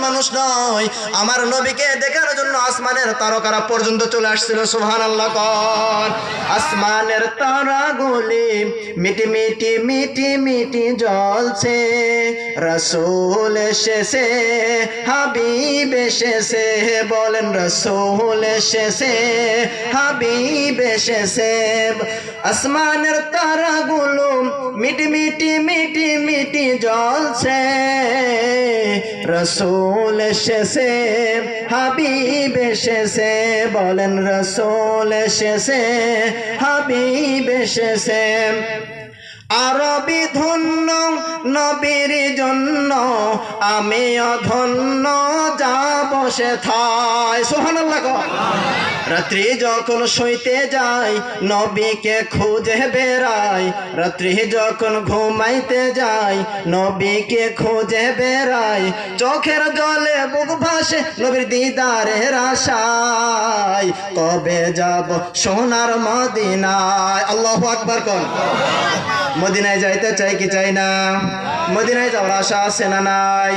মানুষ নয় আমার নবীকে দেখার জন্য আসমানের তারকারা পর্যন্ত চলে আসছিল সুবহানাল্লাহ কোন আসমানের তারাগুলি মিটি মিটি মিটি মিটি জ্বলছে রাসূল এসেছে হাবিব এসেছে বলেন রাসূল এসেছে হাবিব এসেছে আসমানের তারাগুলো মিটি মিটি মিটি মিটি জ্বলছে রাসূল এসেছে হাবিব এসেছে বলেন রাসূল এসেছে হাবিব এসেছে আরবি ধন্য নবীর জন্য আমি অধন্য যাব সেথায় সুবহানাল্লাহ রাত্রি যখন শুইতে যাই নবীকে খুঁজে বেড়াই রাত্রি যখন ঘুমাইতে যাই নবীকে খুঁজে বেড়াই চোখের জলে বুক ভাসে নবীর দিদারের আশায় কবে যাব সোনার মদিনায় আল্লাহু আকবার কোন মদিনায় যাইতে চাই কি চাই না মদিনায় যাওয়ার আশা আছে না নাই